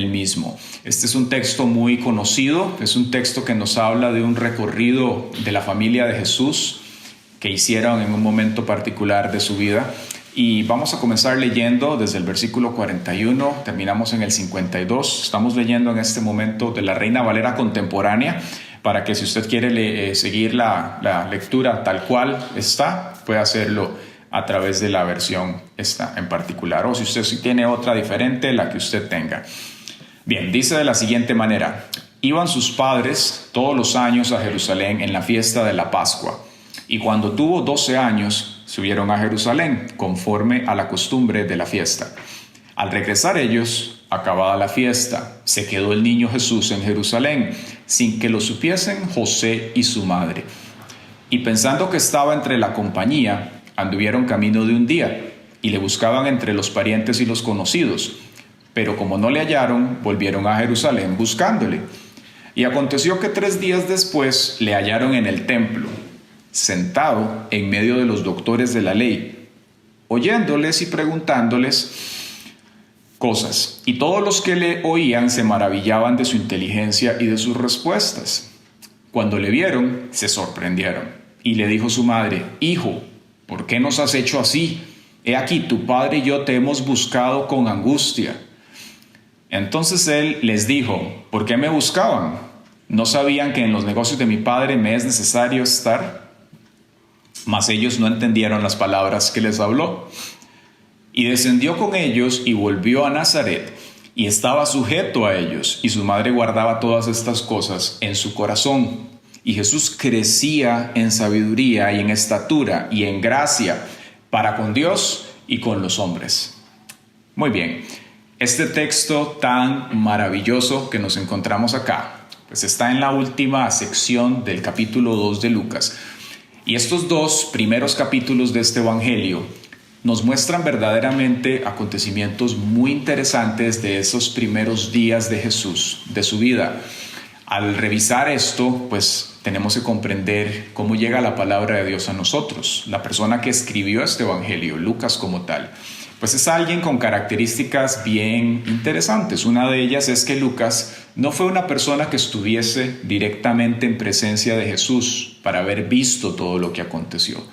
él mismo. Este es un texto muy conocido, es un texto que nos habla de un recorrido de la familia de Jesús que hicieron en un momento particular de su vida. Y vamos a comenzar leyendo desde el versículo 41, terminamos en el 52. Estamos leyendo en este momento de la Reina Valera contemporánea, para que si usted quiere seguir la lectura tal cual está, puede hacerlo a través de la versión esta en particular, o si usted tiene otra diferente, la que usted tenga. Bien, dice de la siguiente manera: iban sus padres todos los años a Jerusalén en la fiesta de la Pascua, y cuando tuvo 12 años, subieron a Jerusalén, conforme a la costumbre de la fiesta. Al regresar ellos, acabada la fiesta, se quedó el niño Jesús en Jerusalén, sin que lo supiesen José y su madre. Y pensando que estaba entre la compañía, anduvieron camino de un día, y le buscaban entre los parientes y los conocidos. Pero como no le hallaron, volvieron a Jerusalén buscándole. Y aconteció que 3 días después le hallaron en el templo, sentado en medio de los doctores de la ley, oyéndoles y preguntándoles cosas. Y todos los que le oían se maravillaban de su inteligencia y de sus respuestas. Cuando le vieron, se sorprendieron. Y le dijo su madre: Hijo, ¿por qué nos has hecho así? He aquí, tu padre y yo te hemos buscado con angustia. Entonces él les dijo: ¿por qué me buscaban? ¿No sabían que en los negocios de mi padre me es necesario estar? Mas ellos no entendieron las palabras que les habló. Y descendió con ellos y volvió a Nazaret, y estaba sujeto a ellos, y su madre guardaba todas estas cosas en su corazón. Y Jesús crecía en sabiduría y en estatura y en gracia para con Dios y con los hombres. Muy bien, este texto tan maravilloso que nos encontramos acá, pues está en la última sección del capítulo 2 de Lucas. Y estos 2 primeros capítulos de este evangelio nos muestran verdaderamente acontecimientos muy interesantes de esos primeros días de Jesús, de su vida. Al revisar esto, pues tenemos que comprender cómo llega la palabra de Dios a nosotros. La persona que escribió este evangelio, Lucas como tal, pues es alguien con características bien interesantes. Una de ellas es que Lucas no fue una persona que estuviese directamente en presencia de Jesús para haber visto todo lo que aconteció.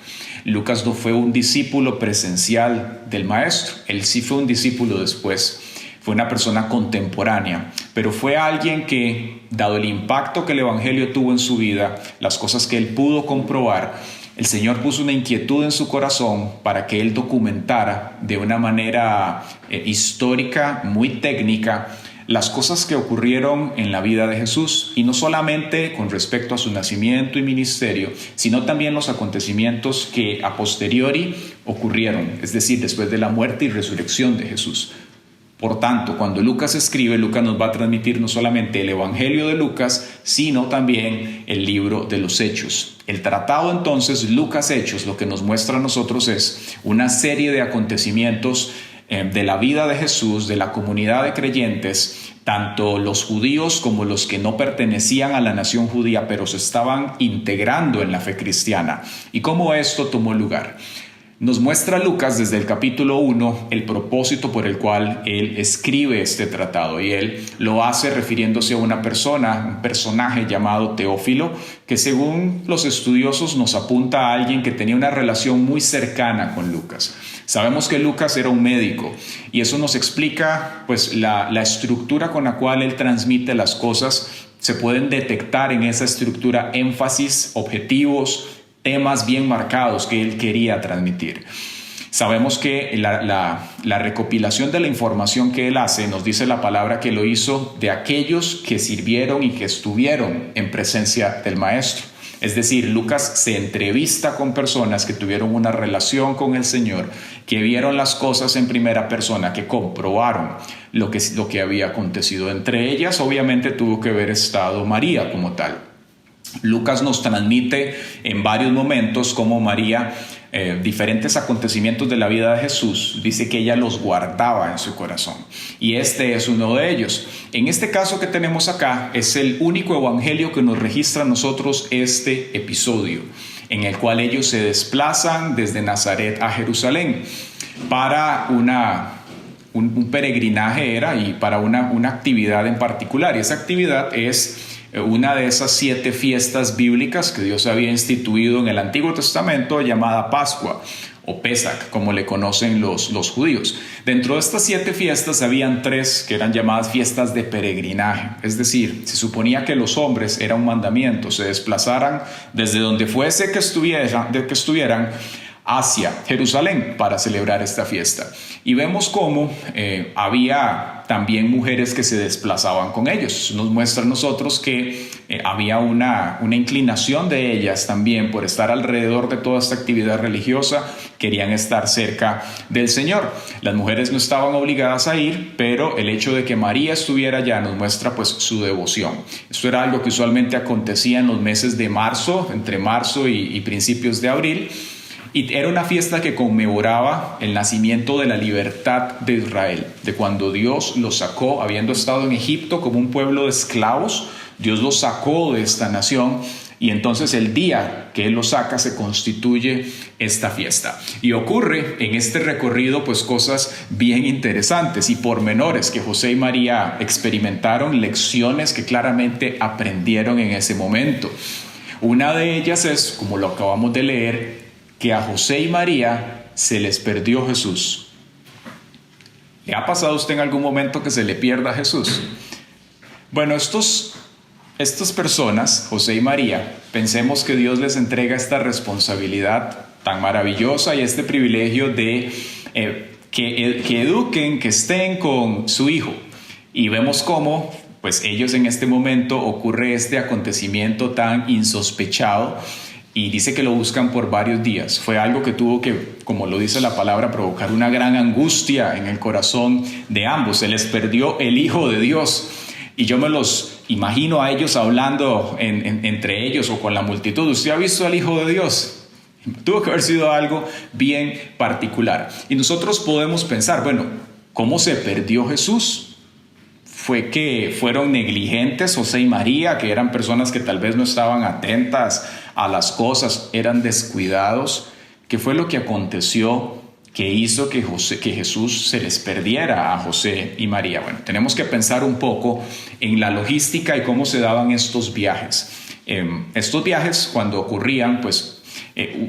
Lucas no fue un discípulo presencial del maestro, él sí fue un discípulo después. Fue una persona contemporánea, pero fue alguien que, dado el impacto que el evangelio tuvo en su vida, las cosas que él pudo comprobar, el Señor puso una inquietud en su corazón para que él documentara de una manera histórica, muy técnica, las cosas que ocurrieron en la vida de Jesús, y no solamente con respecto a su nacimiento y ministerio, sino también los acontecimientos que a posteriori ocurrieron, es decir, después de la muerte y resurrección de Jesús. Por tanto, cuando Lucas escribe, Lucas nos va a transmitir no solamente el Evangelio de Lucas, sino también el libro de los Hechos. El tratado entonces, Lucas Hechos, lo que nos muestra a nosotros es una serie de acontecimientos de la vida de Jesús, de la comunidad de creyentes, tanto los judíos como los que no pertenecían a la nación judía, pero se estaban integrando en la fe cristiana, y cómo esto tomó lugar. Nos muestra Lucas desde el capítulo 1 el propósito por el cual él escribe este tratado, y él lo hace refiriéndose a una persona, un personaje llamado Teófilo, que según los estudiosos nos apunta a alguien que tenía una relación muy cercana con Lucas. Sabemos que Lucas era un médico, y eso nos explica pues la estructura con la cual él transmite las cosas. Se pueden detectar en esa estructura énfasis, objetivos, temas bien marcados que él quería transmitir. Sabemos que la recopilación de la información que él hace, nos dice la palabra que lo hizo de aquellos que sirvieron y que estuvieron en presencia del maestro. Es decir, Lucas se entrevista con personas que tuvieron una relación con el Señor, que vieron las cosas en primera persona, que comprobaron lo que había acontecido. Entre ellas, obviamente, tuvo que haber estado María como tal. Lucas nos transmite en varios momentos cómo María, diferentes acontecimientos de la vida de Jesús, dice que ella los guardaba en su corazón, y este es uno de ellos. En este caso que tenemos acá, es el único evangelio que nos registra a nosotros este episodio, en el cual ellos se desplazan desde Nazaret a Jerusalén para una un peregrinaje era y para una actividad en particular. Y esa actividad es una de esas 7 fiestas bíblicas que Dios había instituido en el Antiguo Testamento, llamada Pascua o Pesach, como le conocen los judíos. Dentro de estas 7 fiestas habían 3 que eran llamadas fiestas de peregrinaje. Es decir, se suponía que los hombres, era un mandamiento, se desplazaran desde donde fuese que estuvieran hacia Jerusalén para celebrar esta fiesta. Y vemos cómo había también mujeres que se desplazaban con ellos. Nos muestra a nosotros que había una inclinación de ellas también por estar alrededor de toda esta actividad religiosa, querían estar cerca del Señor. Las mujeres no estaban obligadas a ir, pero el hecho de que María estuviera allá nos muestra pues su devoción. Esto era algo que usualmente acontecía en los meses de marzo, entre marzo y principios de abril. Y era una fiesta que conmemoraba el nacimiento de la libertad de Israel, de cuando Dios los sacó, habiendo estado en Egipto como un pueblo de esclavos. Dios los sacó de esta nación y entonces el día que Él los saca se constituye esta fiesta. Y ocurre en este recorrido pues cosas bien interesantes y pormenores que José y María experimentaron, lecciones que claramente aprendieron en ese momento. Una de ellas es, como lo acabamos de leer, que a José y María se les perdió Jesús. ¿Le ha pasado a usted en algún momento que se le pierda Jesús? Bueno, estas personas, José y María, pensemos que Dios les entrega esta responsabilidad tan maravillosa y este privilegio de que eduquen, que estén con su hijo. Y vemos cómo pues ellos en este momento ocurre este acontecimiento tan insospechado. Y dice que lo buscan por varios días. Fue algo que tuvo que, como lo dice la palabra, provocar una gran angustia en el corazón de ambos. Se les perdió el Hijo de Dios. Y yo me los imagino a ellos hablando entre ellos o con la multitud. ¿Usted ha visto al Hijo de Dios? Tuvo que haber sido algo bien particular. Y nosotros podemos pensar, bueno, ¿cómo se perdió Jesús? ¿Fue que fueron negligentes José y María, que eran personas que tal vez no estaban atentas a las cosas, eran descuidados? ¿Qué fue lo que aconteció que hizo que Jesús se les perdiera a José y María? Bueno, tenemos que pensar un poco en la logística y cómo se daban estos viajes. Estos viajes, cuando ocurrían, pues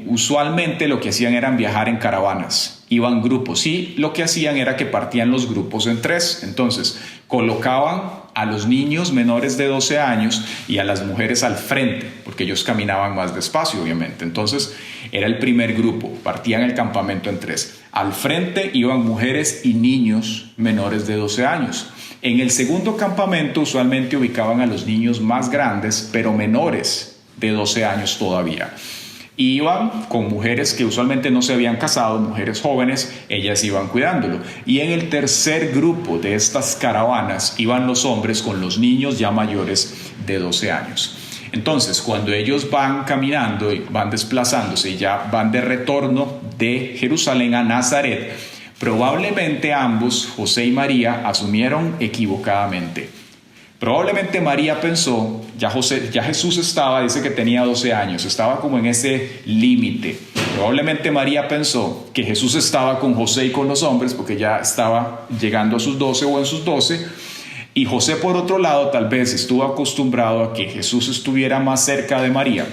usualmente lo que hacían eran viajar en caravanas, iban grupos y lo que hacían era que partían los grupos en 3. Entonces colocaban a los niños menores de 12 años y a las mujeres al frente, porque ellos caminaban más despacio, obviamente. Entonces era el primer grupo, partían el campamento en 3. Al frente iban mujeres y niños menores de 12 años. En el segundo campamento usualmente ubicaban a los niños más grandes, pero menores de 12 años todavía. Iban con mujeres que usualmente no se habían casado, mujeres jóvenes, ellas iban cuidándolo. Y en el tercer grupo de estas caravanas iban los hombres con los niños ya mayores de 12 años. Entonces, cuando ellos van caminando y van desplazándose y ya van de retorno de Jerusalén a Nazaret, probablemente ambos, José y María, asumieron equivocadamente. Probablemente María pensó, ya Jesús estaba, dice que tenía 12 años, estaba como en ese límite. Probablemente María pensó que Jesús estaba con José y con los hombres porque ya estaba llegando a sus 12 o en sus 12. Y José, por otro lado, tal vez estuvo acostumbrado a que Jesús estuviera más cerca de María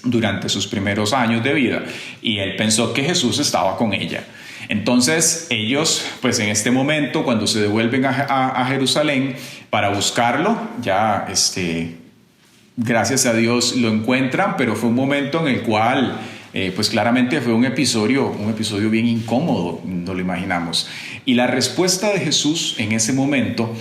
durante sus primeros años de vida y él pensó que Jesús estaba con ella. Entonces ellos, pues en este momento, cuando se devuelven a Jerusalén para buscarlo, ya gracias a Dios lo encuentran, pero fue un momento en el cual pues claramente fue un episodio bien incómodo, no lo imaginamos. Y la respuesta de Jesús en ese momento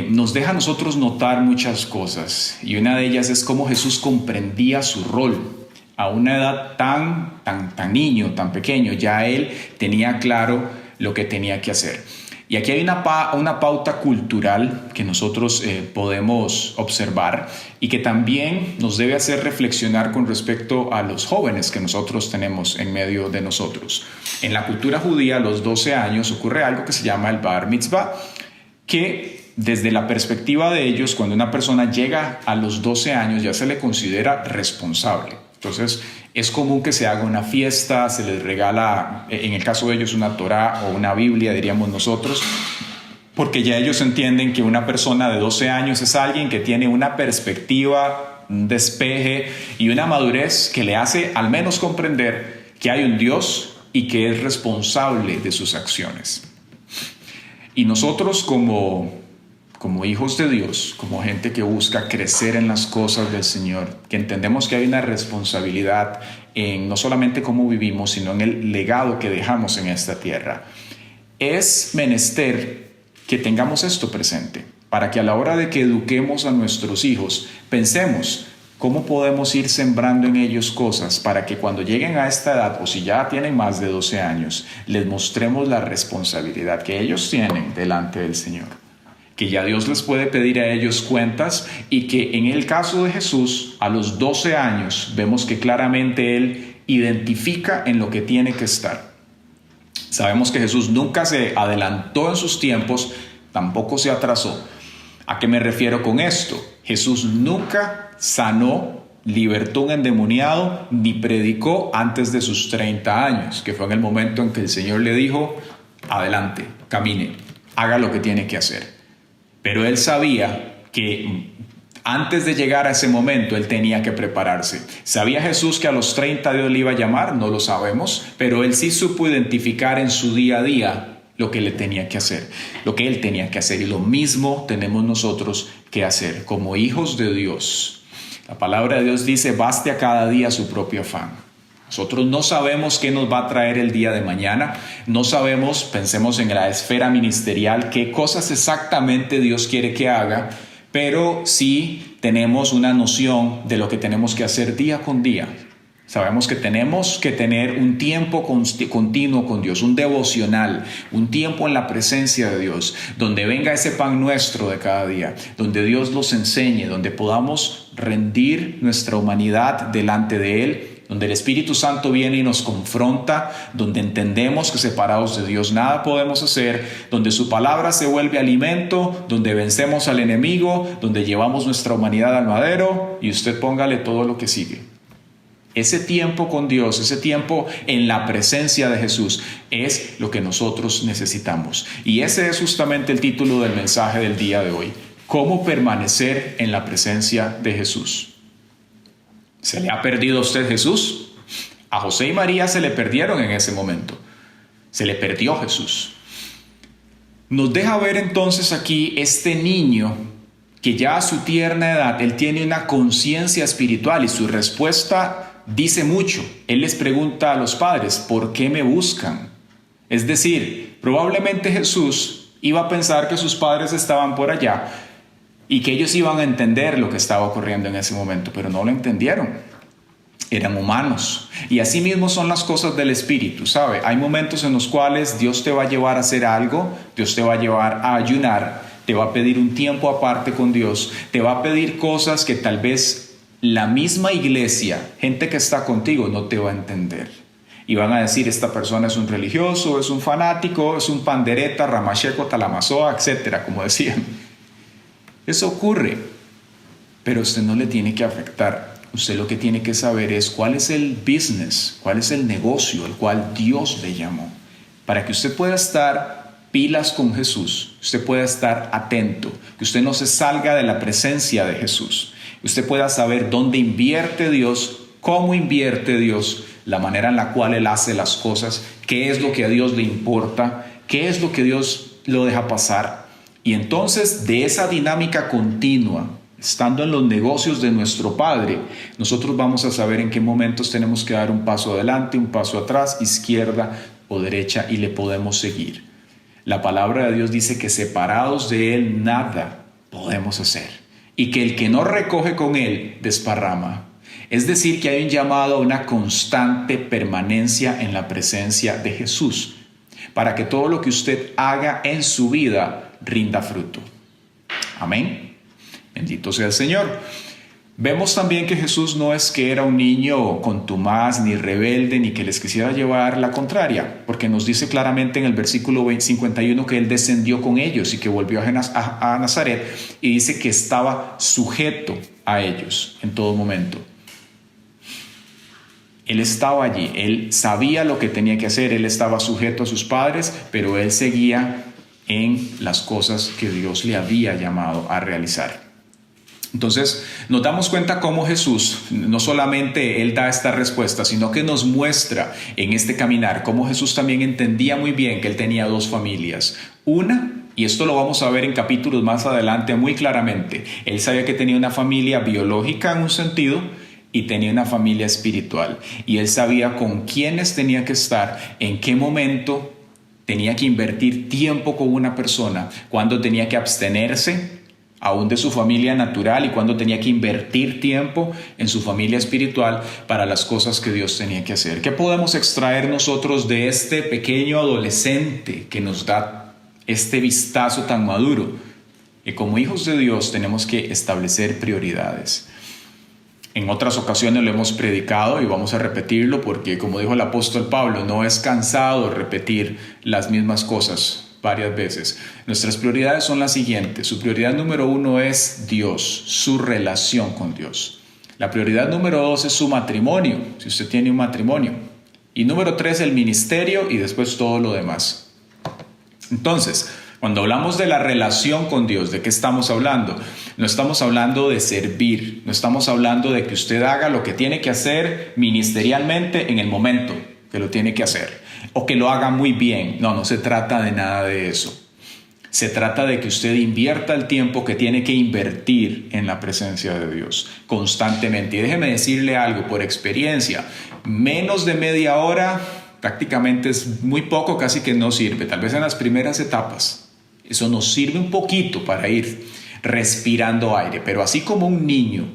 nos deja a nosotros notar muchas cosas, y una de ellas es cómo Jesús comprendía su rol. A una edad tan niño, tan pequeño, ya él tenía claro lo que tenía que hacer. Y aquí hay una pauta cultural que nosotros podemos observar y que también nos debe hacer reflexionar con respecto a los jóvenes que nosotros tenemos en medio de nosotros. En la cultura judía, a los 12 años ocurre algo que se llama el Bar Mitzvah, que desde la perspectiva de ellos, cuando una persona llega a los 12 años ya se le considera responsable. Entonces, es común que se haga una fiesta, se les regala, en el caso de ellos, una Torá o una Biblia, diríamos nosotros, porque ya ellos entienden que una persona de 12 años es alguien que tiene una perspectiva, un despeje y una madurez que le hace al menos comprender que hay un Dios y que es responsable de sus acciones. Y nosotros como hijos de Dios, como gente que busca crecer en las cosas del Señor, que entendemos que hay una responsabilidad en no solamente cómo vivimos, sino en el legado que dejamos en esta tierra, es menester que tengamos esto presente, para que a la hora de que eduquemos a nuestros hijos, pensemos cómo podemos ir sembrando en ellos cosas para que cuando lleguen a esta edad, o si ya tienen más de 12 años, les mostremos la responsabilidad que ellos tienen delante del Señor, que ya Dios les puede pedir a ellos cuentas y que en el caso de Jesús, a los 12 años, vemos que claramente Él identifica en lo que tiene que estar. Sabemos que Jesús nunca se adelantó en sus tiempos, tampoco se atrasó. ¿A qué me refiero con esto? Jesús nunca sanó, libertó un endemoniado, ni predicó antes de sus 30 años, que fue en el momento en que el Señor le dijo, adelante, camine, haga lo que tiene que hacer. Pero él sabía que antes de llegar a ese momento, él tenía que prepararse. ¿Sabía Jesús que a los 30 Dios le iba a llamar? No lo sabemos, pero él sí supo identificar en su día a día lo que le tenía que hacer, lo que él tenía que hacer. Y lo mismo tenemos nosotros que hacer como hijos de Dios. La palabra de Dios dice, baste a cada día su propio afán. Nosotros no sabemos qué nos va a traer el día de mañana, no sabemos, pensemos en la esfera ministerial, qué cosas exactamente Dios quiere que haga, pero sí tenemos una noción de lo que tenemos que hacer día con día. Sabemos que tenemos que tener un tiempo continuo con Dios, un devocional, un tiempo en la presencia de Dios, donde venga ese pan nuestro de cada día, donde Dios nos enseñe, donde podamos rendir nuestra humanidad delante de Él, donde el Espíritu Santo viene y nos confronta, donde entendemos que separados de Dios nada podemos hacer, donde su palabra se vuelve alimento, donde vencemos al enemigo, donde llevamos nuestra humanidad al madero, y usted póngale todo lo que sigue. Ese tiempo con Dios, ese tiempo en la presencia de Jesús es lo que nosotros necesitamos. Y ese es justamente el título del mensaje del día de hoy. ¿Cómo permanecer en la presencia de Jesús? ¿Se le ha perdido a usted Jesús? A José y María se le perdieron en ese momento. Se le perdió Jesús. Nos deja ver entonces aquí este niño que ya a su tierna edad, él tiene una conciencia espiritual y su respuesta dice mucho. Él les pregunta a los padres, ¿por qué me buscan? Es decir, probablemente Jesús iba a pensar que sus padres estaban por allá y que ellos iban a entender lo que estaba ocurriendo en ese momento, pero no lo entendieron. Eran humanos. Y así mismo son las cosas del Espíritu, ¿sabe? Hay momentos en los cuales Dios te va a llevar a hacer algo, Dios te va a llevar a ayunar, te va a pedir un tiempo aparte con Dios, te va a pedir cosas que tal vez la misma iglesia, gente que está contigo, no te va a entender. Y van a decir, esta persona es un religioso, es un fanático, es un pandereta, ramacheco, talamazoa, etcétera, como decían. Eso ocurre, pero usted no le tiene que afectar. Usted lo que tiene que saber es cuál es el business, cuál es el negocio al cual Dios le llamó. Para que usted pueda estar pilas con Jesús, usted pueda estar atento, que usted no se salga de la presencia de Jesús. Usted pueda saber dónde invierte Dios, cómo invierte Dios, la manera en la cual Él hace las cosas, qué es lo que a Dios le importa, qué es lo que Dios lo deja pasar. Y entonces de esa dinámica continua, estando en los negocios de nuestro Padre, nosotros vamos a saber en qué momentos tenemos que dar un paso adelante, un paso atrás, izquierda o derecha, y le podemos seguir. La palabra de Dios dice que separados de Él nada podemos hacer, y que el que no recoge con Él desparrama. Es decir, que hay un llamado a una constante permanencia en la presencia de Jesús, para que todo lo que usted haga en su vida rinda fruto. Amén. Bendito sea el Señor. Vemos también que Jesús no es que era un niño contumaz, ni rebelde, ni que les quisiera llevar la contraria, porque nos dice claramente en el versículo 51 que Él descendió con ellos y que volvió a Nazaret, y dice que estaba sujeto a ellos en todo momento. Él estaba allí, él sabía lo que tenía que hacer, él estaba sujeto a sus padres, pero él seguía en las cosas que Dios le había llamado a realizar. Entonces nos damos cuenta cómo Jesús, no solamente Él da esta respuesta, sino que nos muestra en este caminar cómo Jesús también entendía muy bien que Él tenía dos familias. Una, y esto lo vamos a ver en capítulos más adelante muy claramente, Él sabía que tenía una familia biológica en un sentido y tenía una familia espiritual. Y Él sabía con quiénes tenía que estar, en qué momento tenía que invertir tiempo con una persona, cuándo tenía que abstenerse aún de su familia natural y cuando tenía que invertir tiempo en su familia espiritual para las cosas que Dios tenía que hacer. ¿Qué podemos extraer nosotros de este pequeño adolescente que nos da este vistazo tan maduro? Que como hijos de Dios tenemos que establecer prioridades. En otras ocasiones lo hemos predicado y vamos a repetirlo porque, como dijo el apóstol Pablo, no es cansado repetir las mismas cosas varias veces. Nuestras prioridades son las siguientes. Su prioridad número 1 es Dios, su relación con Dios. La prioridad número 2 es su matrimonio, si usted tiene un matrimonio. Y número 3, el ministerio y después todo lo demás. Entonces, cuando hablamos de la relación con Dios, ¿de qué estamos hablando? No estamos hablando de servir, no estamos hablando de que usted haga lo que tiene que hacer ministerialmente en el momento que lo tiene que hacer. O que lo haga muy bien. No se trata de nada de eso. Se trata de que usted invierta el tiempo que tiene que invertir en la presencia de Dios constantemente. Y déjeme decirle algo por experiencia. Menos de media hora prácticamente es muy poco, casi que no sirve. Tal vez en las primeras etapas. Eso nos sirve un poquito para ir respirando aire. Pero así como un niño,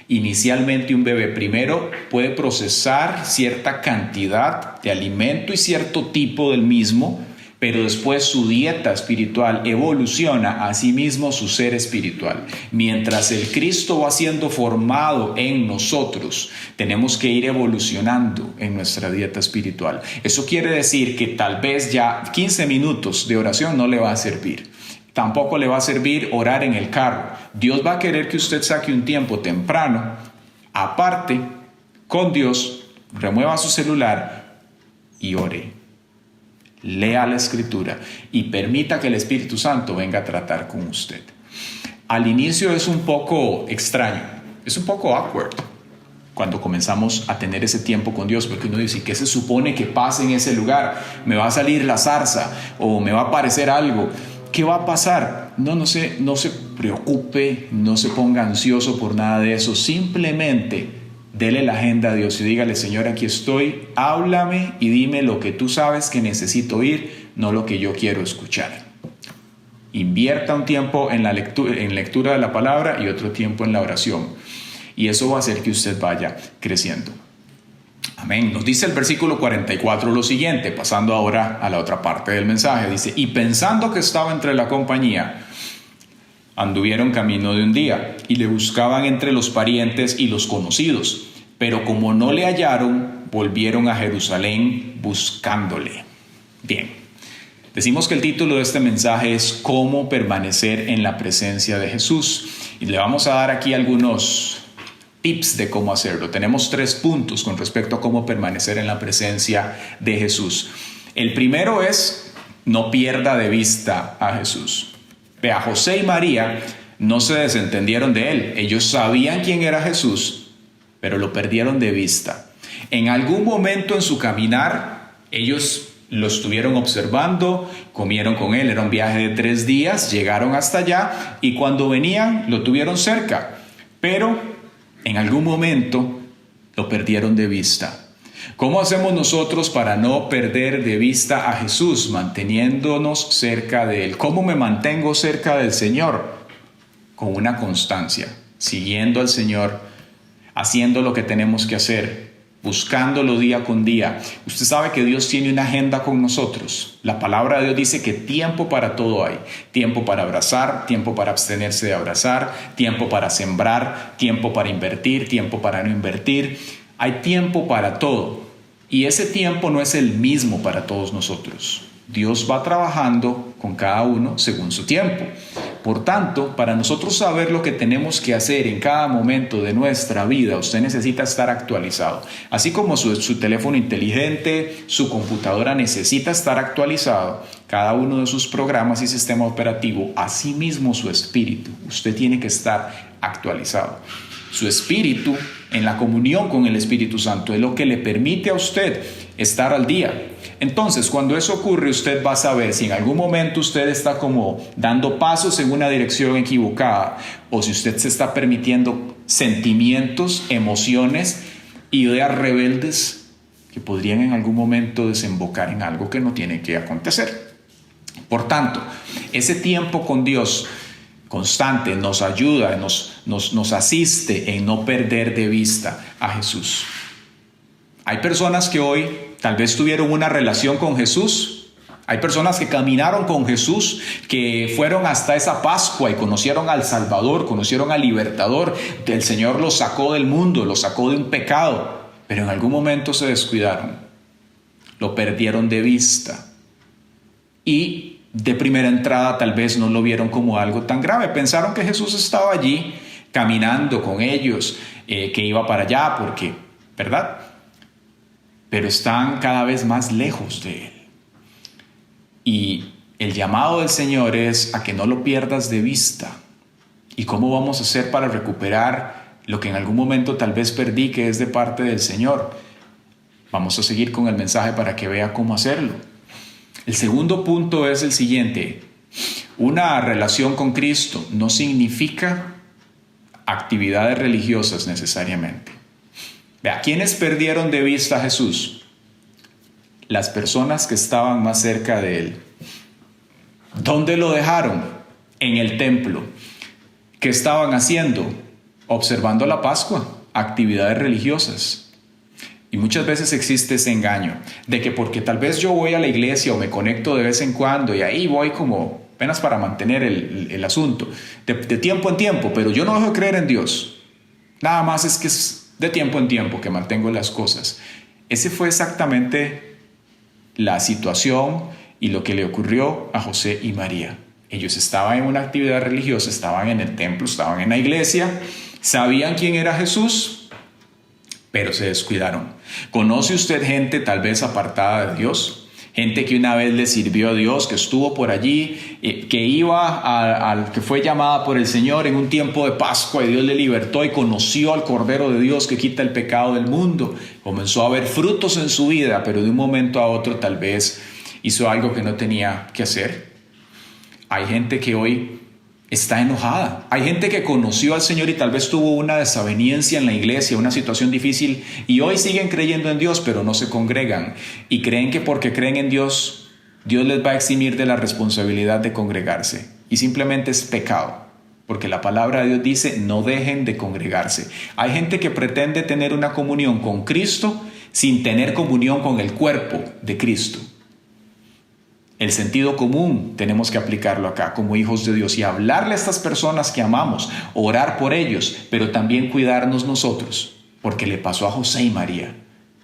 inicialmente un bebé primero puede procesar cierta cantidad de alimento y cierto tipo del mismo, pero después su dieta espiritual evoluciona a sí mismo su ser espiritual. Mientras el Cristo va siendo formado en nosotros, tenemos que ir evolucionando en nuestra dieta espiritual. Eso quiere decir que tal vez ya 15 minutos de oración no le va a servir. Tampoco le va a servir orar en el carro. Dios va a querer que usted saque un tiempo temprano, aparte, con Dios, remueva su celular y ore. Lea la Escritura y permita que el Espíritu Santo venga a tratar con usted. Al inicio es un poco extraño, es un poco awkward cuando comenzamos a tener ese tiempo con Dios, porque uno dice, ¿qué se supone que pase en ese lugar? ¿Me va a salir la zarza o me va a aparecer algo? ¿Qué va a pasar? No se preocupe, no se ponga ansioso por nada de eso. Simplemente dele la agenda a Dios y dígale, Señor, aquí estoy, háblame y dime lo que tú sabes que necesito oír, no lo que yo quiero escuchar. Invierta un tiempo en lectura de la palabra y otro tiempo en la oración. Y eso va a hacer que usted vaya creciendo. Amén. Nos dice el versículo 44 lo siguiente, pasando ahora a la otra parte del mensaje. Dice, y pensando que estaba entre la compañía, anduvieron camino de un día y le buscaban entre los parientes y los conocidos. Pero como no le hallaron, volvieron a Jerusalén buscándole. Bien, decimos que el título de este mensaje es ¿Cómo permanecer en la presencia de Jesús? Y le vamos a dar aquí algunos tips de cómo hacerlo. Tenemos 3 puntos con respecto a cómo permanecer en la presencia de Jesús. El primero es, no pierda de vista a Jesús. Vea, José y María no se desentendieron de él. Ellos sabían quién era Jesús, pero lo perdieron de vista. En algún momento en su caminar, ellos lo estuvieron observando, comieron con él. Era un viaje de 3 días, llegaron hasta allá y cuando venían lo tuvieron cerca. Pero en algún momento lo perdieron de vista. ¿Cómo hacemos nosotros para no perder de vista a Jesús, manteniéndonos cerca de Él? ¿Cómo me mantengo cerca del Señor? Con una constancia, siguiendo al Señor, haciendo lo que tenemos que hacer, buscándolo día con día. Usted sabe que Dios tiene una agenda con nosotros. La palabra de Dios dice que tiempo para todo hay. Tiempo para abrazar, tiempo para abstenerse de abrazar, tiempo para sembrar, tiempo para invertir, tiempo para no invertir. Hay tiempo para todo. Y ese tiempo no es el mismo para todos nosotros. Dios va trabajando con cada uno según su tiempo. Por tanto, para nosotros saber lo que tenemos que hacer en cada momento de nuestra vida, usted necesita estar actualizado. Así como su teléfono inteligente, su computadora necesita estar actualizado, cada uno de sus programas y sistema operativo, asimismo su espíritu, usted tiene que estar actualizado. Su espíritu, en la comunión con el Espíritu Santo, es lo que le permite a usted estar al día. Entonces, cuando eso ocurre, usted va a saber si en algún momento usted está como dando pasos en una dirección equivocada, o si usted se está permitiendo sentimientos, emociones, ideas rebeldes que podrían en algún momento desembocar en algo que no tiene que acontecer. Por tanto, ese tiempo con Dios constante nos ayuda, nos asiste en no perder de vista a Jesús. Hay personas que hoy tal vez tuvieron una relación con Jesús. Hay personas que caminaron con Jesús, que fueron hasta esa Pascua y conocieron al Salvador, conocieron al Libertador. El Señor los sacó del mundo, los sacó de un pecado, pero en algún momento se descuidaron, lo perdieron de vista y de primera entrada tal vez no lo vieron como algo tan grave. Pensaron que Jesús estaba allí caminando con ellos, que iba para allá porque, ¿verdad? Pero están cada vez más lejos de Él. Y el llamado del Señor es a que no lo pierdas de vista. ¿Y cómo vamos a hacer para recuperar lo que en algún momento tal vez perdí, que es de parte del Señor? Vamos a seguir con el mensaje para que vea cómo hacerlo. El segundo punto es el siguiente. Una relación con Cristo no significa actividades religiosas necesariamente. Vea, ¿quiénes perdieron de vista a Jesús? Las personas que estaban más cerca de Él. ¿Dónde lo dejaron? En el templo. ¿Qué estaban haciendo? Observando la Pascua, actividades religiosas. Y muchas veces existe ese engaño de que porque tal vez yo voy a la iglesia o me conecto de vez en cuando y ahí voy como apenas para mantener el asunto, de tiempo en tiempo, pero yo no dejo de creer en Dios. Nada más es que es de tiempo en tiempo que mantengo las cosas. Ese fue exactamente la situación y lo que le ocurrió a José y María. Ellos estaban en una actividad religiosa, estaban en el templo, estaban en la iglesia, sabían quién era Jesús, pero se descuidaron. ¿Conoce usted gente tal vez apartada de Dios? Gente que una vez le sirvió a Dios, que estuvo por allí, que iba al que fue llamada por el Señor en un tiempo de Pascua y Dios le libertó y conoció al Cordero de Dios que quita el pecado del mundo. Comenzó a ver frutos en su vida, pero de un momento a otro tal vez hizo algo que no tenía que hacer. Hay gente que hoy está enojada. Hay gente que conoció al Señor y tal vez tuvo una desaveniencia en la iglesia, una situación difícil, y hoy siguen creyendo en Dios, pero no se congregan. Y creen que porque creen en Dios, Dios les va a eximir de la responsabilidad de congregarse. Y simplemente es pecado, porque la palabra de Dios dice, no dejen de congregarse. Hay gente que pretende tener una comunión con Cristo sin tener comunión con el cuerpo de Cristo. El sentido común tenemos que aplicarlo acá como hijos de Dios y hablarle a estas personas que amamos, orar por ellos, pero también cuidarnos nosotros, porque le pasó a José y María,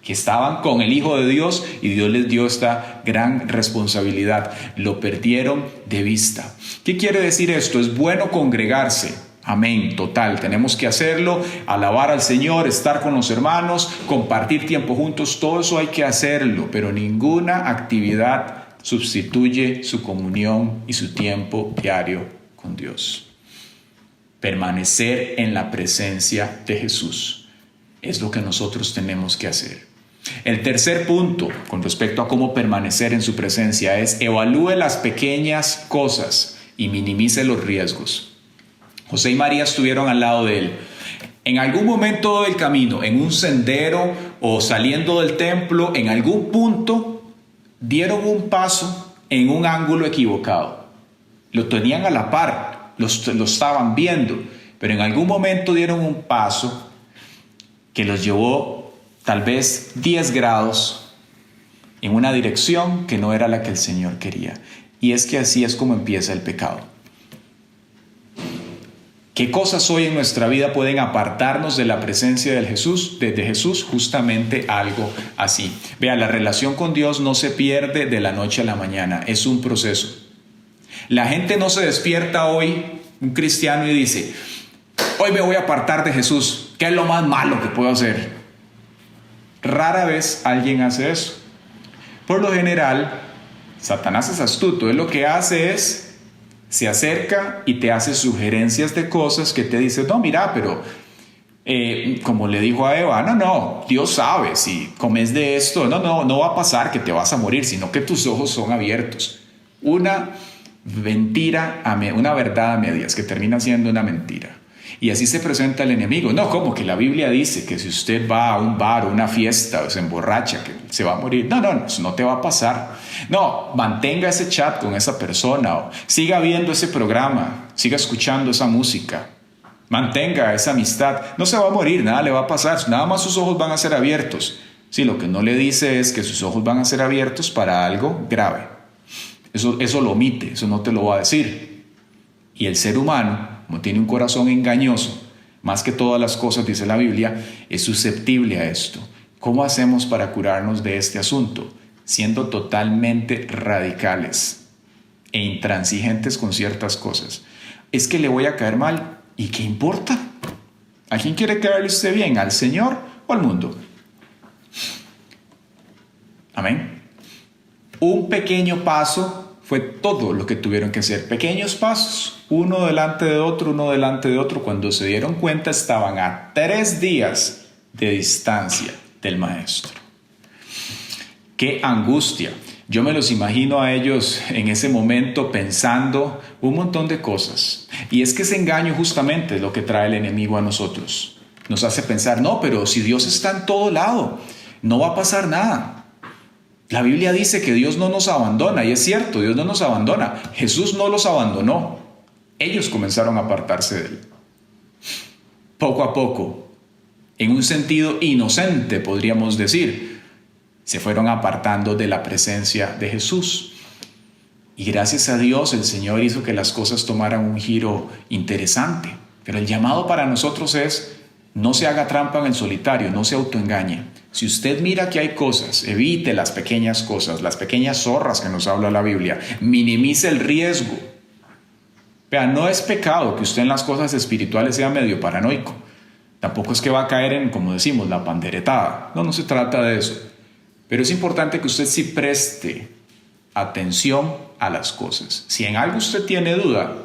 que estaban con el Hijo de Dios y Dios les dio esta gran responsabilidad. Lo perdieron de vista. ¿Qué quiere decir esto? Es bueno congregarse. Amén, total, tenemos que hacerlo, alabar al Señor, estar con los hermanos, compartir tiempo juntos, todo eso hay que hacerlo, pero ninguna actividad sustituye su comunión y su tiempo diario con Dios. Permanecer en la presencia de Jesús es lo que nosotros tenemos que hacer. El tercer punto con respecto a cómo permanecer en su presencia es evalúe las pequeñas cosas y minimice los riesgos. José y María estuvieron al lado de él. En algún momento del camino, en un sendero o saliendo del templo, en algún punto dieron un paso en un ángulo equivocado. Lo tenían a la par, lo estaban viendo, pero en algún momento dieron un paso que los llevó tal vez 10 grados en una dirección que no era la que el Señor quería. Y es que así es como empieza el pecado. ¿Qué cosas hoy en nuestra vida pueden apartarnos de la presencia de Jesús? Justamente algo así. Vea, la relación con Dios no se pierde de la noche a la mañana, es un proceso. La gente no se despierta hoy, un cristiano, y dice, hoy me voy a apartar de Jesús. ¿Qué es lo más malo que puedo hacer? Rara vez alguien hace eso. Por lo general, Satanás es astuto. Él lo que hace es, se acerca y te hace sugerencias de cosas que te dice, no, mira, pero como le dijo a Eva, no, Dios sabe, si comes de esto, no va a pasar que te vas a morir, sino que tus ojos son abiertos. Una mentira, una verdad a medias, que termina siendo una mentira. Y así se presenta el enemigo. No, como que la Biblia dice que si usted va a un bar o una fiesta o se emborracha, que se va a morir. No, eso no te va a pasar. No, mantenga ese chat con esa persona, o siga viendo ese programa, siga escuchando esa música, mantenga esa amistad. No se va a morir, nada le va a pasar, nada más sus ojos van a ser abiertos. Sí, lo que no le dice es que sus ojos van a ser abiertos para algo grave. Eso lo omite, eso no te lo va a decir. Y el ser humano, como tiene un corazón engañoso, más que todas las cosas, dice la Biblia, es susceptible a esto. ¿Cómo hacemos para curarnos de este asunto? Siendo totalmente radicales e intransigentes con ciertas cosas. Es que le voy a caer mal, ¿y qué importa? ¿A quién quiere caerle usted bien? ¿Al Señor o al mundo? Amén. Un pequeño paso fue todo lo que tuvieron que hacer. Pequeños pasos, uno delante de otro. Cuando se dieron cuenta, estaban a 3 días de distancia del maestro. ¡Qué angustia! Yo me los imagino a ellos en ese momento pensando un montón de cosas. Y es que ese engaño justamente es lo que trae el enemigo a nosotros. Nos hace pensar, no, pero si Dios está en todo lado, no va a pasar nada. La Biblia dice que Dios no nos abandona, y es cierto, Dios no nos abandona. Jesús no los abandonó. Ellos comenzaron a apartarse de Él. Poco a poco, en un sentido inocente, podríamos decir, se fueron apartando de la presencia de Jesús. Y gracias a Dios, el Señor hizo que las cosas tomaran un giro interesante. Pero el llamado para nosotros es, no se haga trampa en el solitario, no se autoengañe. Si usted mira que hay cosas, evite las pequeñas cosas, las pequeñas zorras que nos habla la Biblia. Minimice el riesgo. Vea, no es pecado que usted en las cosas espirituales sea medio paranoico. Tampoco es que va a caer en, como decimos, la panderetada. No se trata de eso. Pero es importante que usted sí preste atención a las cosas. Si en algo usted tiene duda,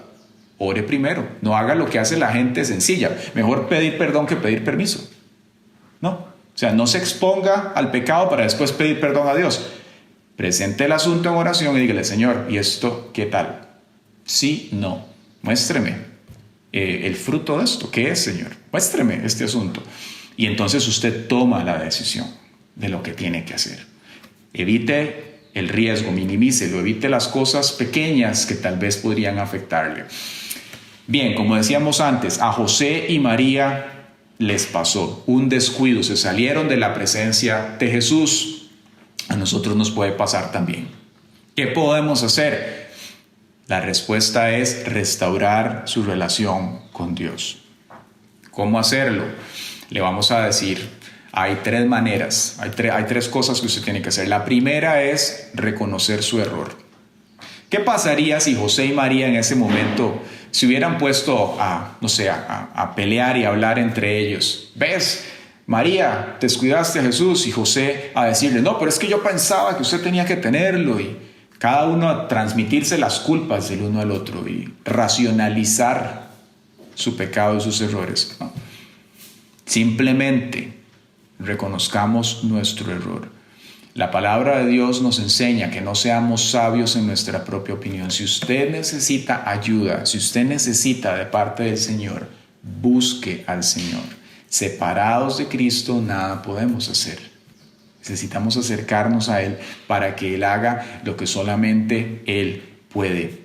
ore primero. No haga lo que hace la gente sencilla. Mejor pedir perdón que pedir permiso. No. O sea, no se exponga al pecado para después pedir perdón a Dios. Presente el asunto en oración y dígale, Señor, ¿y esto qué tal? Sí, no. Muéstreme el fruto de esto. ¿Qué es, Señor? Muéstreme este asunto. Y entonces usted toma la decisión de lo que tiene que hacer. Evite el riesgo, minimícelo, evite las cosas pequeñas que tal vez podrían afectarle. Bien, como decíamos antes, a José y María les pasó un descuido, se salieron de la presencia de Jesús. A nosotros nos puede pasar también. ¿Qué podemos hacer? La respuesta es restaurar su relación con Dios. ¿Cómo hacerlo? Le vamos a decir, hay 3 maneras, hay 3 cosas que usted tiene que hacer. La primera es reconocer su error. ¿Qué pasaría si José y María en ese momento se hubieran puesto a pelear y a hablar entre ellos? ¿Ves? María, descuidaste a Jesús, y José a decirle, no, pero es que yo pensaba que usted tenía que tenerlo, y cada uno a transmitirse las culpas del uno al otro y racionalizar su pecado y sus errores. ¿No? Simplemente reconozcamos nuestro error. La palabra de Dios nos enseña que no seamos sabios en nuestra propia opinión. Si usted necesita ayuda, si usted necesita de parte del Señor, busque al Señor. Separados de Cristo, nada podemos hacer. Necesitamos acercarnos a Él para que Él haga lo que solamente Él puede.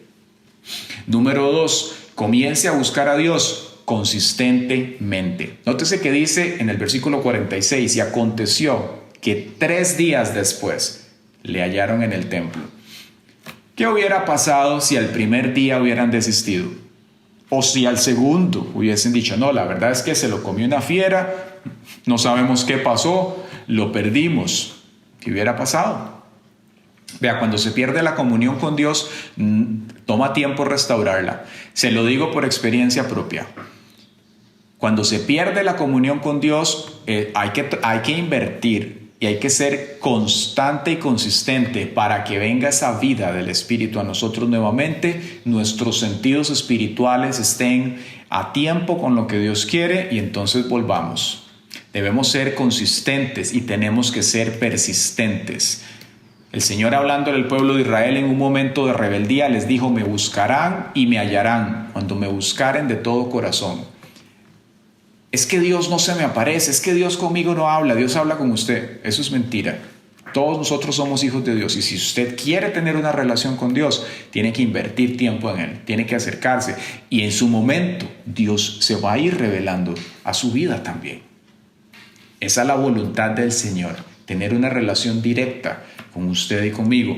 Número 2, comience a buscar a Dios consistentemente. Nótese que dice en el versículo 46, y aconteció que 3 días después le hallaron en el templo. ¿Qué hubiera pasado si al primer día hubieran desistido? O si al segundo hubiesen dicho, no, la verdad es que se lo comió una fiera, no sabemos qué pasó, lo perdimos. ¿Qué hubiera pasado? Vea, cuando se pierde la comunión con Dios, toma tiempo restaurarla. Se lo digo por experiencia propia. Cuando se pierde la comunión con Dios, hay que invertir y hay que ser constante y consistente para que venga esa vida del Espíritu a nosotros nuevamente, nuestros sentidos espirituales estén a tiempo con lo que Dios quiere y entonces volvamos. Debemos ser consistentes y tenemos que ser persistentes. El Señor, hablándole al pueblo de Israel en un momento de rebeldía, les dijo: me buscarán y me hallarán cuando me buscaren de todo corazón. Es que Dios no se me aparece, es que Dios conmigo no habla, Dios habla con usted. Eso es mentira. Todos nosotros somos hijos de Dios y si usted quiere tener una relación con Dios, tiene que invertir tiempo en Él, tiene que acercarse y en su momento Dios se va a ir revelando a su vida también. Esa es la voluntad del Señor, tener una relación directa con usted y conmigo.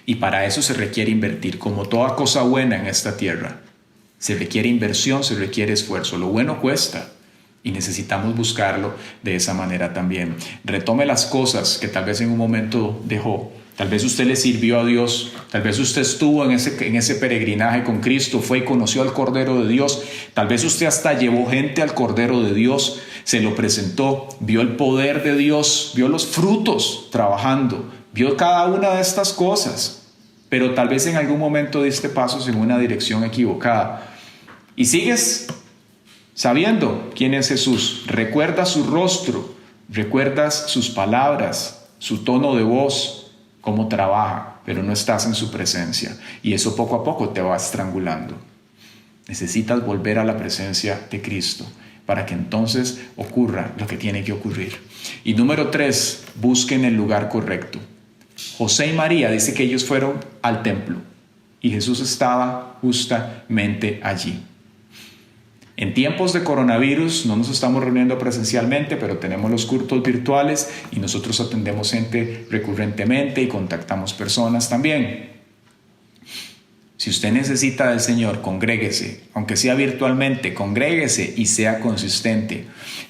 Y para eso se requiere invertir, como toda cosa buena en esta tierra. Se requiere inversión, se requiere esfuerzo. Lo bueno cuesta y necesitamos buscarlo de esa manera también. Retome las cosas que tal vez en un momento dejó. Tal vez usted le sirvió a Dios, tal vez usted estuvo en ese peregrinaje con Cristo, fue y conoció al Cordero de Dios, tal vez usted hasta llevó gente al Cordero de Dios, se lo presentó, vio el poder de Dios, vio los frutos trabajando, vio cada una de estas cosas, pero tal vez en algún momento diste pasos en una dirección equivocada y sigues sabiendo quién es Jesús, recuerdas su rostro, recuerdas sus palabras, su tono de voz, cómo trabaja, pero no estás en su presencia y eso poco a poco te va estrangulando. Necesitas volver a la presencia de Cristo para que entonces ocurra lo que tiene que ocurrir. Y número 3, busquen el lugar correcto. José y María dice que ellos fueron al templo y Jesús estaba justamente allí. En tiempos de coronavirus no nos estamos reuniendo presencialmente, pero tenemos los cultos virtuales y nosotros atendemos gente recurrentemente y contactamos personas también. Si usted necesita del Señor, congréguese, aunque sea virtualmente, congréguese y sea consistente.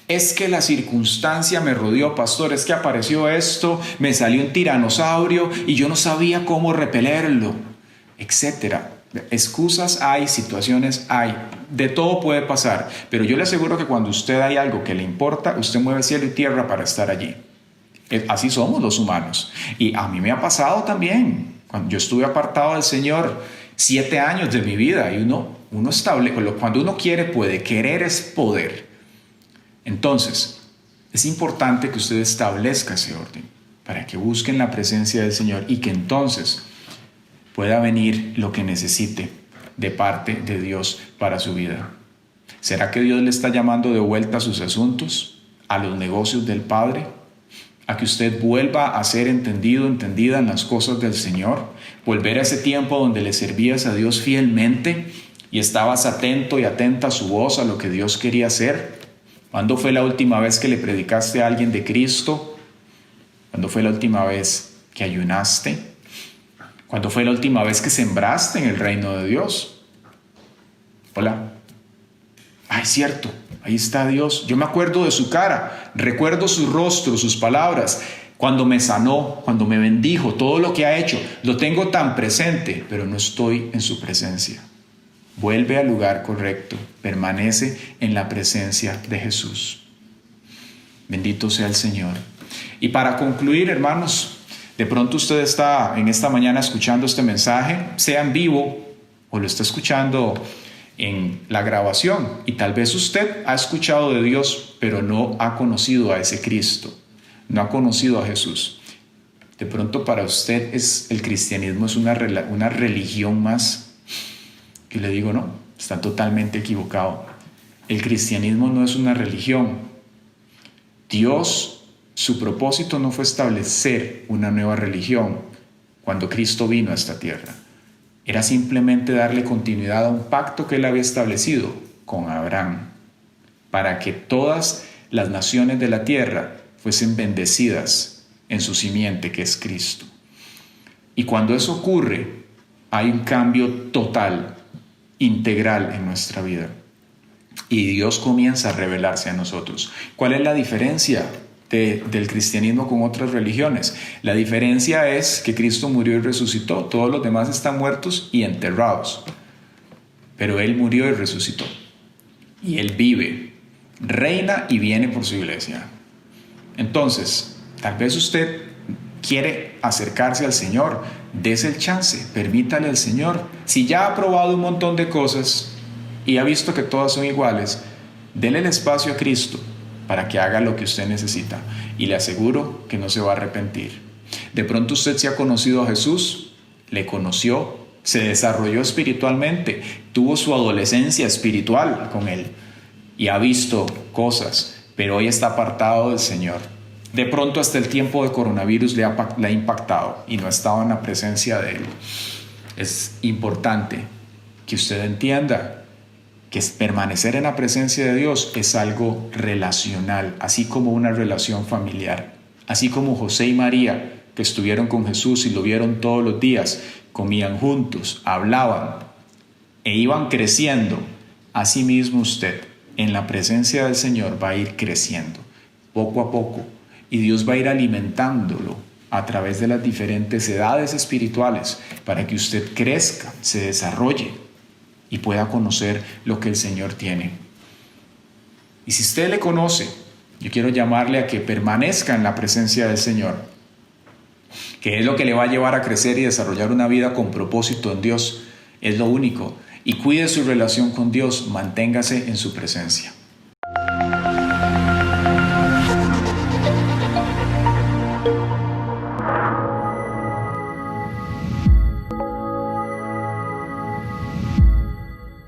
Es que la circunstancia me rodeó, pastor, es que apareció esto, me salió un tiranosaurio y yo no sabía cómo repelerlo, etcétera. Excusas hay, situaciones hay, de todo puede pasar, pero yo le aseguro que cuando usted hay algo que le importa, usted mueve cielo y tierra para estar allí. Así somos los humanos. Y a mí me ha pasado también, cuando yo estuve apartado del Señor 7 años de mi vida y uno cuando uno quiere puede, querer es poder. Entonces, es importante que usted establezca ese orden para que busquen la presencia del Señor y que entonces pueda venir lo que necesite de parte de Dios para su vida. ¿Será que Dios le está llamando de vuelta a sus asuntos, a los negocios del Padre? A que usted vuelva a ser entendido, entendida en las cosas del Señor, volver a ese tiempo donde le servías a Dios fielmente y estabas atento y atenta a su voz, a lo que Dios quería hacer. ¿Cuándo fue la última vez que le predicaste a alguien de Cristo? ¿Cuándo fue la última vez que ayunaste? ¿Cuándo fue la última vez que sembraste en el reino de Dios? Hola. Ay, cierto, ahí está Dios. Yo me acuerdo de su cara, recuerdo su rostro, sus palabras, cuando me sanó, cuando me bendijo, todo lo que ha hecho, lo tengo tan presente, pero no estoy en su presencia. Vuelve al lugar correcto, permanece en la presencia de Jesús. Bendito sea el Señor. Y para concluir, hermanos, de pronto usted está en esta mañana escuchando este mensaje, sea en vivo o lo está escuchando en la grabación, y tal vez usted ha escuchado de Dios, pero no ha conocido a ese Cristo, no ha conocido a Jesús. De pronto para usted el cristianismo es una religión más. Y le digo, no, está totalmente equivocado. El cristianismo no es una religión. Dios, su propósito no fue establecer una nueva religión cuando Cristo vino a esta tierra. Era simplemente darle continuidad a un pacto que él había establecido con Abraham, para que todas las naciones de la tierra fuesen bendecidas en su simiente, que es Cristo. Y cuando eso ocurre, hay un cambio total, integral en nuestra vida. Y Dios comienza a revelarse a nosotros. ¿Cuál es la diferencia? del cristianismo con otras religiones. La diferencia es que Cristo murió y resucitó. Todos los demás están muertos y enterrados. Pero Él murió y resucitó. Y Él vive, reina y viene por su iglesia. Entonces, tal vez usted quiere acercarse al Señor. Dese el chance, permítale al Señor. Si ya ha probado un montón de cosas y ha visto que todas son iguales, dele el espacio a Cristo para que haga lo que usted necesita. Y le aseguro que no se va a arrepentir. De pronto usted se ha conocido a Jesús, le conoció, se desarrolló espiritualmente, tuvo su adolescencia espiritual con Él y ha visto cosas, pero hoy está apartado del Señor. De pronto hasta el tiempo de coronavirus le ha impactado y no estaba en la presencia de Él. Es importante que usted entienda que permanecer en la presencia de Dios es algo relacional, así como una relación familiar. Así como José y María, que estuvieron con Jesús y lo vieron todos los días, comían juntos, hablaban e iban creciendo. Asimismo usted, en la presencia del Señor, va a ir creciendo, poco a poco. Y Dios va a ir alimentándolo a través de las diferentes edades espirituales para que usted crezca, se desarrolle y pueda conocer lo que el Señor tiene. Y si usted le conoce, yo quiero llamarle a que permanezca en la presencia del Señor, que es lo que le va a llevar a crecer y desarrollar una vida con propósito en Dios. Es lo único. Y cuide su relación con Dios, manténgase en su presencia.